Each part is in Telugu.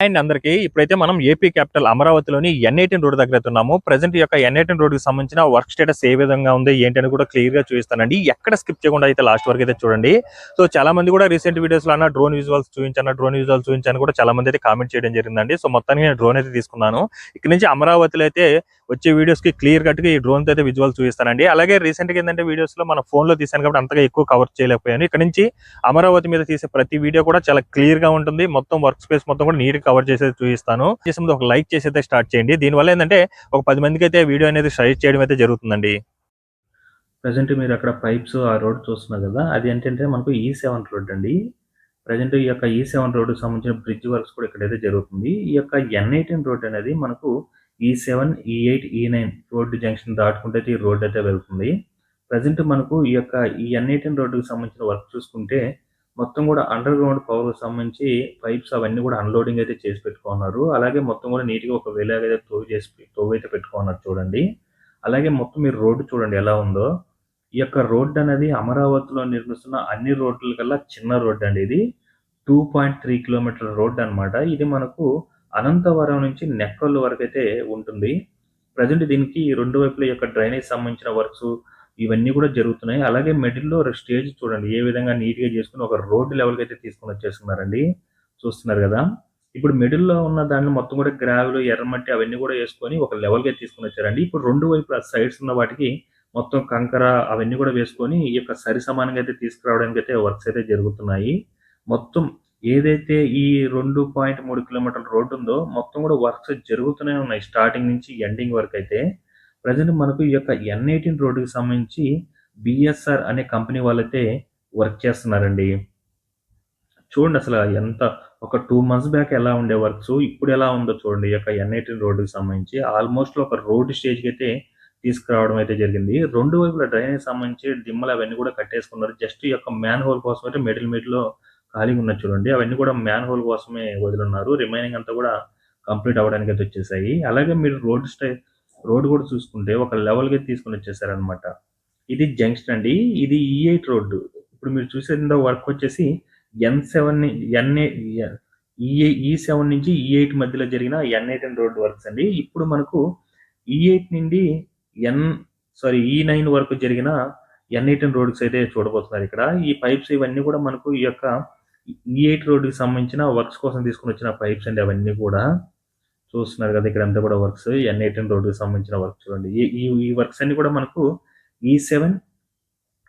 అండ్ అందరికి ఇప్పుడైతే మనం ఏపీ క్యాపిటల్ అమరావతిలోని N18 రోడ్ దగ్గర ఉన్నాము. ప్రెసెంట్ ఈ యొక్క N18 రోడ్ కి సంబంధించిన వర్క్ స్టేటస్ ఏ విధంగా ఉంది ఏంటి అని కూడా క్లియర్ గా చూపిస్తానండి. ఎక్కడ స్కిప్ చేయకుండా అయితే లాస్ట్ వరకు అయితే చూడండి. సో చాలా మంది కూడా రీసెంట్ వీడియోస్ లో డ్రోన్ విజువల్స్ చూపించాను కూడా చాలా మంది అయితే కామెంట్ చేయడం జరిగిందండి. సో మొత్తానికి నేను డ్రోన్ అయితే తీసుకున్నాను. ఇక్కడ నుంచి అమరావతిలో అయితే వచ్చే వీడియోస్ కి క్లియర్ కట్ గా ఈ డ్రోన్ అయితే విజువల్ చూపిస్తానండి. అలాగే రీసెంట్ గా ఏంటంటే వీడియోస్ లో మన ఫోన్ లో తీసాను కాబట్టి అంతగా ఎక్కువ కవర్ చేయలేకపోయాను. ఇక్కడ నుంచి అమరావతి మీద తీసే ప్రతి వీడియో కూడా చాలా క్లియర్ గా ఉంటుంది. మొత్తం వర్క్ స్పేస్ మొత్తం కూడా నీట్ కవర్ చేసేది చూపిస్తాను. చేసే ముందు ఒక లైక్ చేసి అయితే స్టార్ట్ చేయండి. దీనివల్ల ఏంటంటే ఒక 10 మందికి అయితే వీడియో అనేది షేర్ చేయడం అయితే జరుగుతుందండి. ప్రజెంట్ మీరు అక్కడ పైప్స్ ఆ రోడ్ చూస్తున్నారు కదా, అది ఏంటంటే మనకు E7 రోడ్ అండి. ప్రజెంట్ ఈ యొక్క E7 రోడ్డుకి సంబంధించిన బ్రిడ్జ్ వర్క్స్ కూడా ఇక్కడైతే జరుగుతుంది. ఈ యొక్క N18 రోడ్ అనేది మనకు E7, E8, E9 road junction దాటుకుంటే ఈ రోడ్ అయితే వెళ్తుంది. ప్రజెంట్ మనకు ఈ యొక్క ఈ N18 రోడ్డుకి సంబంధించిన వర్క్ చూసుకుంటే మొత్తం కూడా అండర్ గ్రౌండ్ పవర్ సంబంధించి పైప్స్ అవన్నీ కూడా అన్లోడింగ్ అయితే చేసి పెట్టుకున్నారు. అలాగే మొత్తం కూడా నీట్గా ఒక వేలాగైతే తవ్వు అయితే పెట్టుకున్నారు చూడండి. అలాగే మొత్తం మీరు రోడ్డు చూడండి ఎలా ఉందో. ఈ యొక్క రోడ్ అనేది అమరావతిలో నిర్మిస్తున్న అన్ని రోడ్ల కల్లా చిన్న రోడ్ అండి. ఇది 2.3 కిలోమీటర్ రోడ్ అనమాట. ఇది మనకు అనంతవరం నుంచి నెక్కల్ వరకు అయితే ఉంటుంది. ప్రజెంట్ దీనికి రెండు వైపుల యొక్క డ్రైనేజ్ సంబంధించిన వర్క్స్ ఇవన్నీ కూడా జరుగుతున్నాయి. అలాగే మిడిల్లో స్టేజ్ చూడండి ఏ విధంగా నీట్గా చేసుకుని ఒక రోడ్డు లెవెల్కి అయితే తీసుకొని వచ్చేస్తున్నారండి. చూస్తున్నారు కదా. ఇప్పుడు మిడిల్లో ఉన్న దాన్ని మొత్తం కూడా గ్రావెల్, ఎర్రమట్టి అవన్నీ కూడా వేసుకొని ఒక లెవెల్కి తీసుకొని వచ్చారండి. ఇప్పుడు రెండు వైపుల సైడ్స్ ఉన్న వాటికి మొత్తం కంకర అవన్నీ కూడా వేసుకొని ఈ యొక్క సరి సమానంగా అయితే తీసుకురావడానికి అయితే వర్క్స్ అయితే జరుగుతున్నాయి. మొత్తం ఏదైతే ఈ 2.3 కిలోమీటర్ల రోడ్డు ఉందో మొత్తం కూడా వర్క్స్ జరుగుతూనే ఉన్నాయి స్టార్టింగ్ నుంచి ఎండింగ్ వరకు అయితే. ప్రజెంట్ మనకు ఈ యొక్క N18 రోడ్డుకి సంబంధించి బిఎస్ఆర్ అనే కంపెనీ వాళ్ళైతే వర్క్ చేస్తున్నారండి. చూడండి అసలు ఎంత ఒక 2 మంత్స్ బ్యాక్ ఎలా ఉండే వర్క్స్ ఇప్పుడు ఎలా ఉందో చూడండి. ఈ యొక్క N18 రోడ్డుకి సంబంధించి ఆల్మోస్ట్ ఒక రోడ్డు స్టేజ్కి అయితే తీసుకురావడం అయితే జరిగింది. రెండు వైపుల డ్రైనేజ్ సంబంధించి దిమ్మలు అవన్నీ కూడా కట్టేసుకున్నారు. జస్ట్ ఈ యొక్క మ్యాన్ హోల్ కోసం అయితే మిడిల్లో ఖాళీగా ఉన్నది చూడండి. అవన్నీ కూడా మ్యాన్ హోల్ కోసమే వదిలిన్నారు. రిమైనింగ్ అంతా కూడా కంప్లీట్ అవ్వడానికి అయితే వచ్చేసాయి. అలాగే మీరు రోడ్ కూడా చూసుకుంటే ఒక లెవెల్గా తీసుకుని వచ్చేసారనమాట. ఇది జంక్షన్ అండి. ఇది E8 రోడ్డు. ఇప్పుడు మీరు చూసే వర్క్ వచ్చేసి E7 నుంచి E8 మధ్యలో జరిగిన N18 రోడ్ వర్క్స్ అండి. ఇప్పుడు మనకు E8 నుండి E9 వరకు జరిగిన N18 రోడ్స్ అయితే చూడబోతున్నారు ఇక్కడ. ఈ పైప్స్ ఇవన్నీ కూడా మనకు ఈ యొక్క E8 రోడ్డుకి సంబంధించిన వర్క్స్ కోసం తీసుకుని వచ్చిన పైప్స్ అండి. అవన్నీ కూడా చూస్తున్నారు కదా. ఇక్కడ అంతా కూడా వర్క్స్ N18 రోడ్డుకి సంబంధించిన వర్క్ చూడండి. ఈ వర్క్స్ అన్ని కూడా మనకు E7,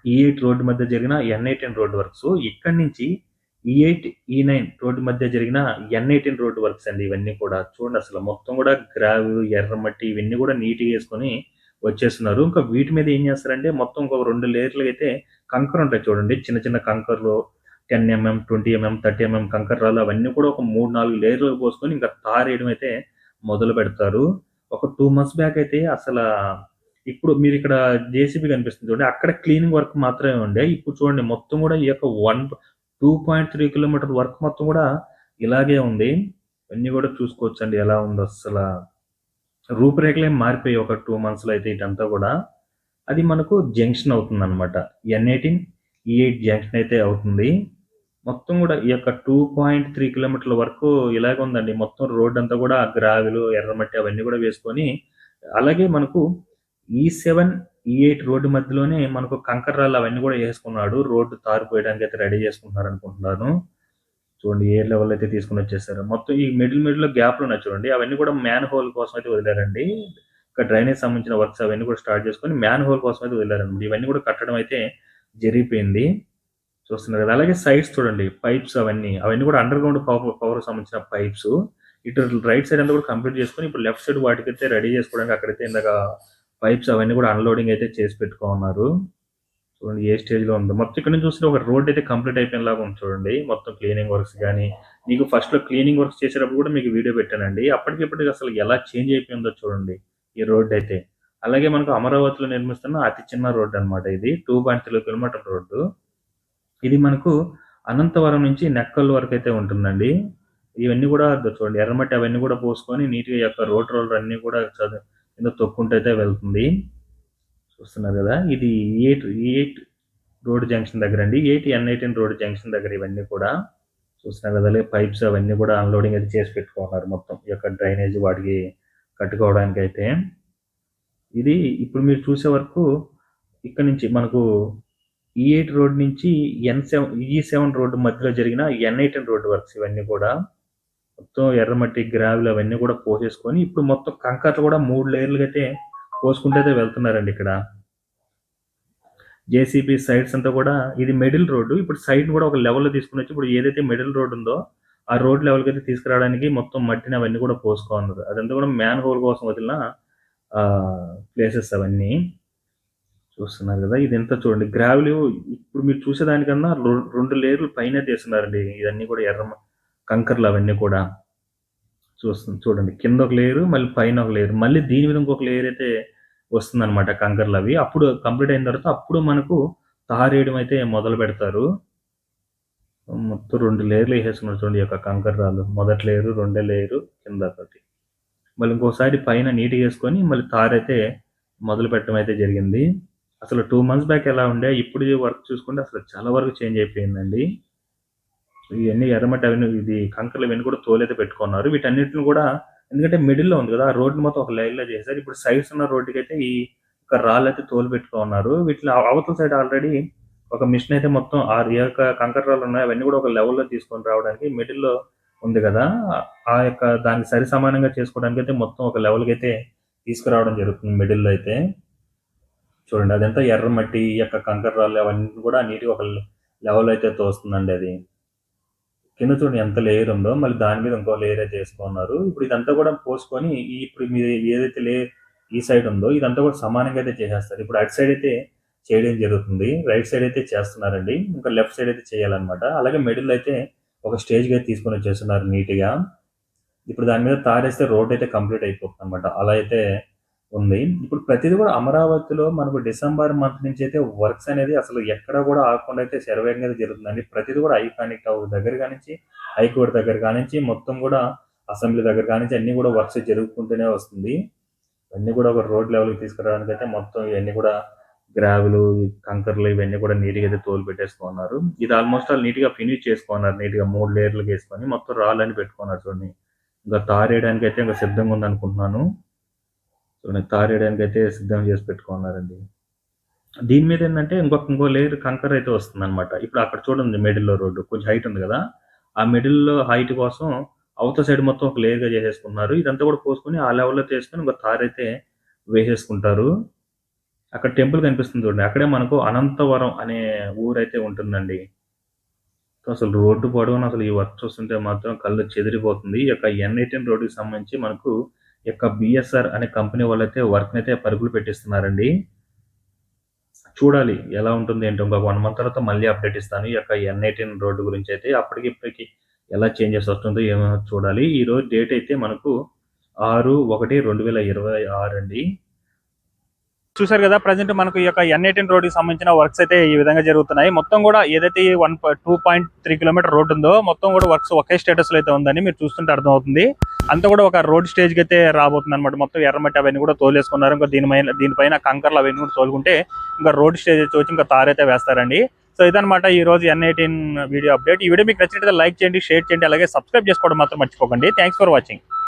E8 రోడ్డు మధ్య జరిగిన N18 రోడ్డు వర్క్స్. ఇక్కడి నుంచి E8, E9 రోడ్డు మధ్య జరిగిన N18 రోడ్డు వర్క్స్ అండి. ఇవన్నీ కూడా చూడండి అసలు మొత్తం కూడా గ్రావెల్, ఎర్రమట్టి ఇవన్నీ కూడా నీట్గా వేసుకొని వచ్చేస్తున్నారు. ఇంకా వీటి మీద ఏం చేస్తారంటే మొత్తం ఒక 2 లేయర్లు అయితే కంకర్ ఉంటాయి చూడండి. చిన్న చిన్న కంకర్లు 10 mm, 20 mm, 30 mm కంకర్ రాళ్ళు అవన్నీ కూడా ఒక 3-4 లేయర్లు పోసుకొని ఇంకా తారేయడం అయితే మొదలు పెడతారు. ఒక 2 మంత్స్ బ్యాక్ అయితే అసలు ఇప్పుడు మీరు ఇక్కడ జేసీబీ కనిపిస్తుంది చూడండి. అక్కడ క్లీనింగ్ వర్క్ మాత్రమే ఉండే. ఇప్పుడు చూడండి మొత్తం కూడా ఈ యొక్క 2.3 కిలోమీటర్ వర్క్ మొత్తం కూడా ఇలాగే ఉంది. ఇవన్నీ కూడా చూసుకోవచ్చండి ఎలా ఉందో అసలు. రూపురేఖలే మారిపోయి ఒక 2 మంత్స్లో అయితే ఇటంతా కూడా. అది మనకు జంక్షన్ అవుతుంది అనమాట. N18, E8 జంక్షన్ అయితే అవుతుంది. మొత్తం కూడా ఈ యొక్క 2.3 కిలోమీటర్ల వరకు ఇలాగే ఉందండి. మొత్తం రోడ్ అంతా కూడా గ్రావెల్, ఎర్రమట్టి అవన్నీ కూడా వేసుకొని అలాగే మనకు E7, E8 రోడ్డు మధ్యలోనే మనకు కంకర రాళ్ళు అవన్నీ కూడా వేసుకున్నాడు. రోడ్డు తారు పోయడానికి అయితే రెడీ చేసుకుంటున్నారు అనుకుంటున్నాను. చూడండి ఏ లెవెల్ అయితే తీసుకుని వచ్చేసారు. మొత్తం ఈ మిడిల్లో గ్యాప్లు ఉన్నాయి చూడండి. అవన్నీ కూడా మ్యాన్ హోల్ కోసం అయితే వదిలారండి. ఇంకా డ్రైనేజ్ సంబంధించిన వర్క్స్ అవన్నీ కూడా స్టార్ట్ చేసుకొని మ్యాన్ హోల్ కోసం అయితే వదిలారండి. ఇవన్నీ కూడా కట్టడం అయితే జరిగిపోయింది. చూస్తున్నారు కదా. అలాగే సైడ్స్ చూడండి పైప్స్ అవన్నీ కూడా అండర్ గ్రౌండ్ పవర్ సంబంధించిన పైప్స్. ఇటు రైట్ సైడ్ అంతా కూడా కంప్లీట్ చేసుకొని ఇప్పుడు లెఫ్ట్ సైడ్ వాటికైతే రెడీ చేసుకోవడానికి అక్కడైతే ఇందాక పైప్స్ అవన్నీ కూడా అన్లోడింగ్ అయితే చేసి పెట్టుకున్నారు. చూడండి ఏ స్టేజ్లో ఉందో. మొత్తం ఇక్కడ నుంచి చూస్తే ఒక రోడ్ అయితే కంప్లీట్ అయిపోయినలాగా ఉంది చూడండి. మొత్తం క్లీనింగ్ వర్క్స్ కానీ మీకు ఫస్ట్లో క్లీనింగ్ వర్క్స్ చేసేటప్పుడు కూడా మీకు వీడియో పెట్టానండి. అప్పటికిప్పటికి అసలు ఎలా చేంజ్ అయిపోయిందో చూడండి ఈ రోడ్ అయితే. అలాగే మనకు అమరావతిలో నిర్మిస్తున్న అతి చిన్న రోడ్డు అనమాట ఇది. 2.3 కిలోమీటర్ రోడ్డు. ఇది మనకు అనంతవరం నుంచి నెక్కల్ వరకు అయితే ఉంటుందండి. ఇవన్నీ కూడా చూడండి ఎర్రమట్టి అవన్నీ కూడా పోసుకొని నీట్గా ఈ యొక్క రోలర్ అన్నీ కూడా కింద తొక్కుంటూ అయితే వెళ్తుంది. చూస్తున్నారు కదా. ఇది E8 రోడ్ జంక్షన్ దగ్గర అండి. N18 రోడ్ జంక్షన్ దగ్గర ఇవన్నీ కూడా చూస్తున్నారు కదా పైప్స్ అవన్నీ కూడా అన్లోడింగ్ అయితే చేసి పెట్టుకున్నారు మొత్తం ఈ యొక్క డ్రైనేజ్ వాటికి కట్టుకోవడానికి అయితే. ఇది ఇప్పుడు మీరు చూసే వరకు ఇక్కడ నుంచి మనకు E8 రోడ్ నుంచి E7 రోడ్డు మధ్యలో జరిగిన N18 రోడ్డు వర్క్స్ ఇవన్నీ కూడా. మొత్తం ఎర్రమట్టి, గ్రావెల్ అవన్నీ కూడా పోసేసుకొని ఇప్పుడు మొత్తం కంకర్లు కూడా 3 లేయర్లుగా అయితే పోసుకుంటూ అయితే వెళ్తున్నారండి ఇక్కడ. జేసీబీ సైడ్స్ అంతా కూడా ఇది మిడిల్ రోడ్డు. ఇప్పుడు సైడ్ కూడా ఒక లెవెల్‌లో తీసుకొనొచ్చి ఇప్పుడు ఏదైతే మిడిల్ రోడ్ ఉందో ఆ రోడ్ లెవెల్‌కి అయితే తీసుకురావడానికి మొత్తం మట్టిని అవన్నీ కూడా పోసుకోనున్నారు. అదంతా కూడా మ్యాన్ హోల్ కోసం వదిలిన ప్లేసెస్ అవన్నీ. చూస్తున్నారు కదా ఇదంతా చూడండి గ్రావెల్ ఇప్పుడు మీరు చూసేదానికన్నా 2 లేయర్లు పైనే తీస్తున్నారండి. ఇవన్నీ కూడా కంకర్లు అవన్నీ కూడా. చూడండి కింద ఒక లేయరు, మళ్ళీ పైన ఒక లేయరు, మళ్ళీ దీని మీద ఇంకొక లేయర్ అయితే వస్తుందన్నమాట కంకర్లు అవి. అప్పుడు కంప్లీట్ అయిన తర్వాత అప్పుడు మనకు తారేయడం అయితే మొదలు పెడతారు. మొత్తం 2 లేయర్లు వేసేస్తున్నారు చూడండి ఈ యొక్క కంకర రాళ్ళు. మొదటి లేయరు, రెండో లేయరు, కింద ఒకటి. మళ్ళీ ఇంకోసారి పైన నీట్‌గా వేసుకొని మళ్ళీ తారైతే మొదలు పెట్టడం అయితే జరిగింది. అసలు 2 మంత్స్ బ్యాక్ ఎలా ఉండే ఇప్పుడు వర్క్ చూసుకుంటే అసలు చాలా వరకు చేంజ్ అయిపోయిందండి. ఇవన్నీ ఎర్రమట్టి అవన్నీ ఇది కంకర్లు ఇవన్నీ కూడా తోలైతే పెట్టుకున్నారు. వీటన్నిటిని కూడా ఎందుకంటే మిడిల్‌లో ఉంది కదా! ఆ రోడ్‌ని మొత్తం ఒక లైన్‌లో చేశారు. ఇప్పుడు సైడ్స్ ఉన్న రోడ్డుకైతే ఈ ఒక రాళ్ళైతే తోలు పెట్టుకున్నారు. వీటిలో అవతల సైడ్ ఆల్రెడీ ఒక మిషన్ అయితే మొత్తం ఏ యొక్క కంకర రాళ్ళు ఉన్నాయో అవన్నీ కూడా ఒక లెవెల్‌లో తీసుకొని రావడానికి మిడిల్‌లో ఉంది కదా! ఆ యొక్క దానికి సరి సమానంగా చేసుకోవడానికైతే మొత్తం ఒక లెవెల్‌కి అయితే తీసుకురావడం జరుగుతుంది మిడిల్‌లో అయితే. చూడండి అదంతా ఎర్రమట్టి, ఈ యొక్క కంకర రాళ్ళు అవన్నీ కూడా నీట్‌గా ఒక లెవెల్‌లో అయితే తోస్తుందండి అది. కింద చూడండి ఎంత లేయర్ ఉందో మళ్ళీ దాని మీద ఇంకో లేయర్ అయితే వేసుకున్నారు. ఇప్పుడు ఇదంతా కూడా పోసుకొని ఇప్పుడు మీరు ఏదైతే ఈ సైడ్ ఉందో ఇదంతా కూడా సమానంగా అయితే చేసేస్తారు. ఇప్పుడు అటు సైడ్ అయితే చేయడం జరుగుతుంది. రైట్ సైడ్ అయితే చేస్తున్నారండి. ఇంకా లెఫ్ట్ సైడ్ అయితే చేయాలన్నమాట. అలాగే మిడిల్ అయితే ఒక స్టేజ్‌కి అయితే తీసుకొని వచ్చేస్తున్నారు నీట్‌గా. ఇప్పుడు దాని మీద తారేస్తే రోడ్ అయితే కంప్లీట్ అయిపోతుంది అనమాట. అలా అయితే ఉంది. ఇప్పుడు ప్రతిది కూడా అమరావతిలో మనకు డిసెంబర్ మంత్ నుంచి అయితే వర్క్స్ అనేది అసలు ఎక్కడ కూడా ఆగకుండా అయితే శరవేగంగా అయితే జరుగుతుందండి. ప్రతిది కూడా ఐకానిక్ టవర్ దగ్గర కానించి, హైకోర్ట్ దగ్గర కానించి, మొత్తం కూడా అసెంబ్లీ దగ్గర కానించి అన్నీ కూడా వర్క్స్ జరుగుకుంటూనే వస్తుంది. అన్నీ కూడా ఒక రోడ్ లెవెల్‌కి తీసుకురావడానికి అయితే మొత్తం ఇవన్నీ కూడా గ్రావెలు, కంకర్లు ఇవన్నీ కూడా నీట్‌గా అయితే తోలు పెట్టేసుకున్నారు. ఇది ఆల్మోస్ట్ ఆల్ నీట్‌గా ఫినిష్ చేసుకున్నారు. నీట్‌గా 3 లేయర్లుగా వేసుకొని మొత్తం రాళ్ళని పెట్టుకున్నారు చూడండి. ఇంకా తారేయడానికి అయితే ఇంకా సిద్ధంగా ఉందనుకుంటున్నాను. చూడండి తారేయడానికి అయితే సిద్ధం చేసి పెట్టుకున్నారండి. దీని మీద ఏందంటే ఇంకో లేయర్ కంకర అయితే వస్తుందన్నమాట. ఇప్పుడు అక్కడ చూడండి మిడిల్‌లో రోడ్డు కొంచెం హైట్ ఉంది కదా! ఆ మిడిల్‌లో హైట్ కోసం అవతల సైడ్ మొత్తం ఒక లేయర్‌గా చేసేసుకున్నారు. ఇదంతా కూడా పోసుకొని ఆ లెవెల్‌లో చేసుకొని ఇంకో తారైతే వేసేసుకుంటారు. అక్కడ టెంపుల్ కనిపిస్తుంది చూడండి. అక్కడే మనకు అనంతవరం అనే ఊరైతే ఉంటుందండి. అసలు రోడ్డు పొడవునా అసలు ఈ వర్క్ చూస్తుంటే మాత్రం కళ్ళు చెదిరిపోతుంది. ఈ యొక్క N18 రోడ్డుకి సంబంధించి మనకు ఈ యొక్క BSR అనే కంపెనీ వాళ్ళైతే వర్క్‌నైతే పరుగులు పెట్టిస్తున్నారండి. చూడాలి ఎలా ఉంటుంది ఏంటో ఇంకొక 1 మంత్ తర్వాత మళ్ళీ అప్డేట్ ఇస్తాను. ఈ యొక్క N18 రోడ్డు గురించైతే. అప్పటికి ఇప్పటికి ఎలా చేంజెస్ వస్తుందో ఏమో చూడాలి. ఈరోజు డేట్ అయితే మనకు 6/1/2026 అండి. చూసారు కదా ప్రజెంట్ మనకు ఈ యొక్క N18 రోడ్డుకి సంబంధించిన వర్క్స్ అయితే ఈ విధంగా జరుగుతున్నాయి. మొత్తం కూడా ఏదైతే 2.3 కిలోమీటర్ రోడ్ ఉందో మొత్తం కూడా వర్క్స్ ఒకే స్టేటస్ లో అయితే ఉందని మీరు చూస్తుంటే అర్థమవుతుంది. అంతా కూడా ఒక రోడ్ స్టేజ్ కి అయితే రాబోతుంది అనమాట. మొత్తం ఎర్రమట్టి అవన్నీ కూడా తోలేసుకున్నారు. ఇంకా దీనిపైన కంకర్లు అవన్నీ కూడా తోలుకుంటే ఇంకా రోడ్ స్టేజ్ వచ్చి ఇంకా తారైతే వేస్తారండి. సో ఇదనమాట ఈ రోజు N18 వీడియో అప్డేట్. ఈ వీడియో మీకు నచ్చినట్లయితే లైక్ చేయండి, షేర్ చేయండి, అలాగే సబ్స్క్రైబ్ చేసుకోవడం మాత్రం మర్చిపోకండి. Thanks for watching.